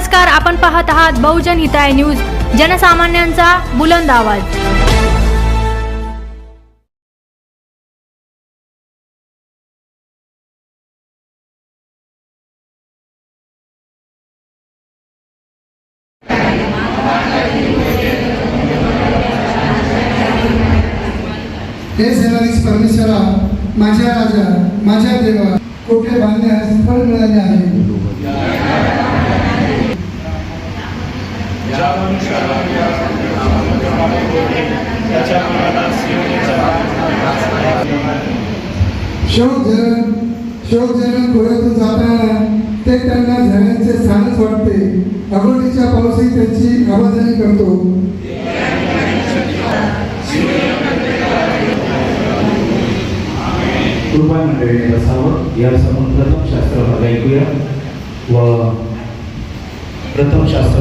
नमस्कार, आपण पाहत आहात बहुजन हिताय न्यूज, जनसामान्यांचा बुलंद आवाज। हे सेनाधीश परमेश्वरा, माझ्या राजा, माझ्या देवा, कोठे बांधण्यास फळ मिळाले आहे। शोक जरण खोऱ्यातून जाताना ते त्यांना झऱ्यांचे स्थानच वाटते। अगोदीच्या पावसी त्यांची आवाजणी करतो। कृपा मंडळीने बसावं। या समोर प्रथम शास्त्र ऐकूया व प्रथम शास्त्र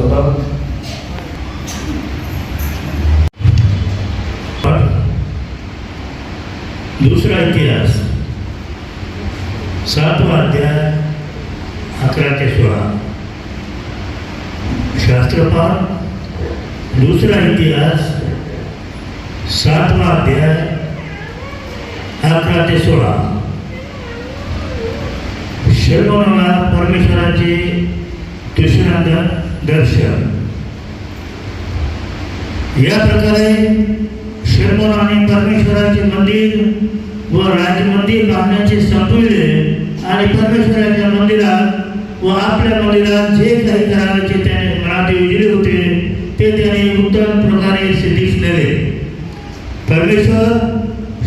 दूसरा इतिहास 7वां अध्याय 11 ते 16। शास्त्रपाठ दूसरा इतिहास 7वां अध्याय 11 ते 16। शर्मोनाला परमेश्वराचे दुसऱ्यांदा दर्शन। या प्रकारे शर्मोनाने परमेश्वराचे मंदिर व राजमंदिर बांधण्याचे संपविले आणि परमेश्वराच्या मंदिरात व आपल्या मंदिरात जे काही करायचे त्याने मनात योजले होते ते त्याने उत्तम प्रकारे सिद्धीस नेले। परमेश्वर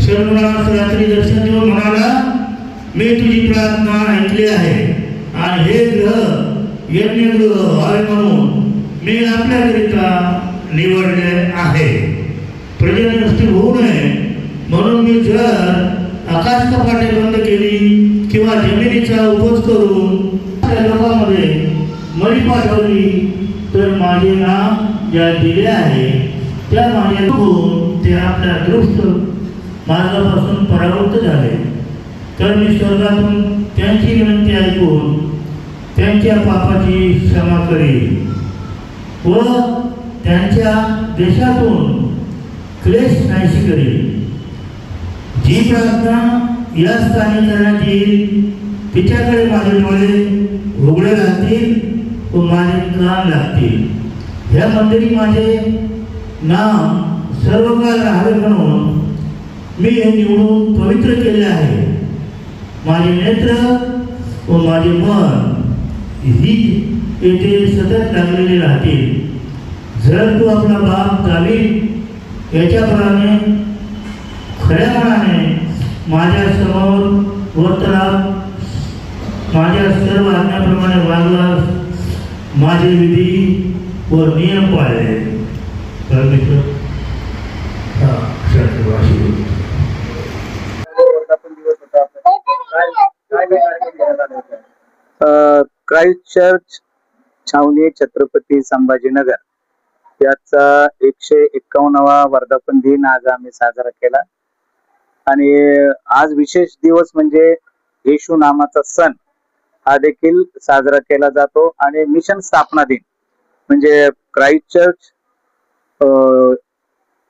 शर्मोनास रात्री दर्शन देऊन म्हणाला, मी तुझी प्रार्थना ऐकली आहे आणि हे ग्रह यज्ञगृह व्हावे म्हणून मी आपल्याकरिता निवडले आहे। प्रजा नष्ट होऊ नये म्हणून मी जर आकाश कपाटे बंद केली किंवा जमिनीचा उपज करून त्या लोकांमध्ये मळी पाठवली तर माझे नाव ज्या दिले आहे त्या माझ्या बघून ते आपल्या दृष्ट मार्गापासून परावृत्त झाले तर मी स्वर्गातून त्यांची विनंती ऐकून त्यांच्या पापाची क्षमा करीन व त्यांच्या देशातून क्लेश नाहीशी करीन। जी प्रार्थना या स्थानी करण्यात येईल तिच्याकडे माझे डोळे उघडे राहतील व माझे कान लागतील। ह्या मंदिरी माझे नाव सर्व काळ राहावे म्हणून मी हे निवडून पवित्र केले आहे। माझे नेत्र व माझे मन ही येथे सतत लागलेले राहतील। जर तू आपला बाप दावीद याच्याप्रमाणे खऱ्या मनाने माझ्या समोर वर्तनात माझ्या सर्व आज्ञाप्रमाणे वागलास, माझे विधी व नियम पाळले, परमेश्वर क्राइस्ट चर्च छावणी छत्रपती संभाजीनगर याचा 151वा वर्धापन दिन आज आम्ही साजरा केला आणि आज विशेष दिवस म्हणजे येशू नामाचा सण हा देखील साजरा केला जातो आणि मिशन स्थापना दिन म्हणजे क्राइस्ट चर्च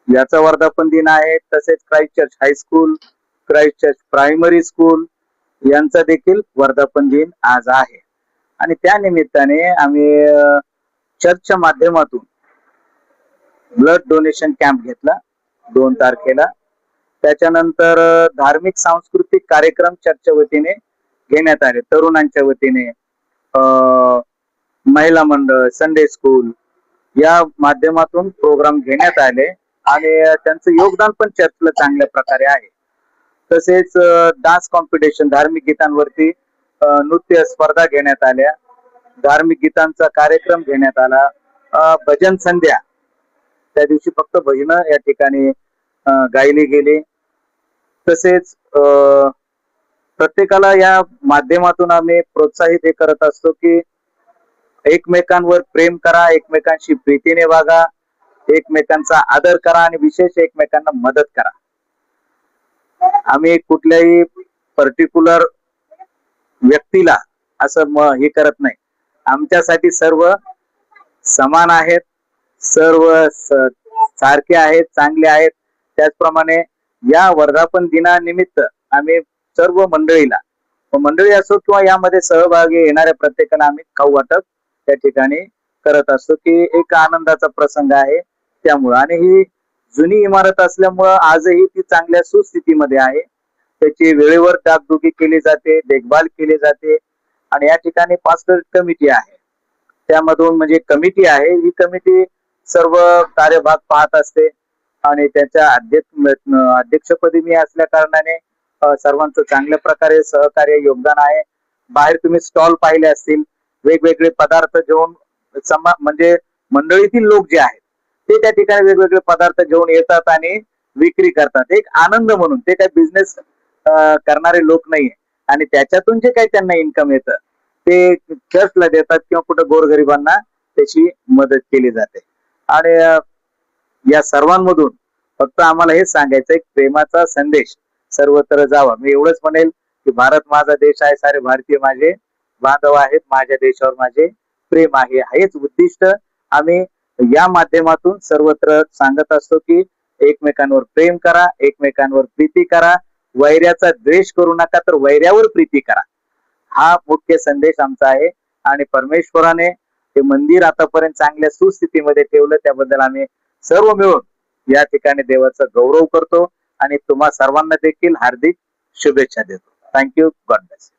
याचा वर्धापन दिन आहे। तसेच Christ church high school, Christ church primary school यांचा देखील वर्धापन दिन आज आहे आणि त्या निमित्ताने आम्ही चर्चच्या माध्यमातून ब्लड डोनेशन कॅम्प घेतला 2 तारखेला। त्याच्यानंतर धार्मिक सांस्कृतिक कार्यक्रम चर्चच्या वतीने घेण्यात आले, तरुणांच्या वतीने महिला मंडळ, संडे स्कूल या माध्यमातून प्रोग्राम घेण्यात आले आणि त्यांचं योगदान पण चर्चला चांगल्या प्रकारे आहे। तसेच डान्स कॉम्पिटिशन, धार्मिक गीतांवरती नृत्य स्पर्धा घेण्यात आल्या, धार्मिक गीतांचा कार्यक्रम घेण्यात आला, भजन संध्या त्या दिवशी फक्त भजन या ठिकाणी गायली गेली। तसेच प्रत्येकाला या माध्यमातून आम्ही प्रोत्साहित हे करत असतो की एकमेकांवर प्रेम करा, एकमेकांशी प्रीतीने वागा, एकमेकांचा आदर करा आणि विशेष एकमेकांना मदत करा। आम्ही कुठल्याही पर्टिक्युलर व्यक्तीला असं हे करत नाही, आमच्यासाठी सर्व समान आहेत, सर्व सारखे आहेत, चांगले आहेत. त्याचप्रमाणे या वर्धापन दिनानिमित्त आम्ही सर्व मंडळी असो किंवा यामध्ये सहभागी येणाऱ्या प्रत्येकाला आम्ही खाऊ वाटप त्या ठिकाणी करत असतो, की एक आनंदाचा प्रसंग आहे त्यामुळं. आणि ही जुनी इमारत असल्यामुळं आजही ती चांगल्या सुस्थितीमध्ये आहे. त्याची वेळेवर डागडुगी केली जाते, देखभाल केली जाते. आणि या ठिकाणी पास्टर कमिटी आहे, त्यामधून म्हणजे कमिटी आहे, ही कमिटी सर्व कार्यभाग पाहत असते. आणि त्याच्या अध्यक्षपदी मी असल्या कारणाने सर्वांचं चांगल्या प्रकारे सहकार्य योगदान आहे. बाहेर तुम्ही स्टॉल पाहिले असतील, वेगवेगळे पदार्थ घेऊन म्हणजे मंडळीतील लोक जे आहेत ते त्या ठिकाणी वेगवेगळे पदार्थ घेऊन येतात आणि विक्री करतात, एक आनंद म्हणून. ते काही बिझनेस करणारे लोक नाहीये. आणि त्याच्यातून जे काही त्यांना इन्कम येतं ते चर्चला देतात किंवा कुठं गोरगरिबांना त्याची मदत केली जाते. आणि या सर्वांमधून फक्त आम्हाला हेच सांगायचं, एक प्रेमाचा संदेश सर्वत्र जावा. मी एवढंच म्हणेल की भारत माझा देश आहे, सारे भारतीय माझे बांधव आहेत, माझ्या देशावर माझे प्रेम आहे. हेच उद्दिष्ट आम्ही या माध्यमातून सर्वत्र सांगत असतो की एकमेकांवर प्रेम करा, एकमेकांवर प्रीती करा, वैर्याचा द्वेष करू नका, तर वैर्यावर प्रीती करा. हा मुख्य संदेश आमचा आहे. आणि परमेश्वराने ते मंदिर आतापर्यंत चांगल्या सुस्थितीमध्ये ठेवलं, त्याबद्दल आम्ही सर्व मिळून या ठिकाणी देवाचा गौरव करतो आणि तुम्हा सर्वांना देखील हार्दिक शुभेच्छा देतो. थँक्यू. God bless.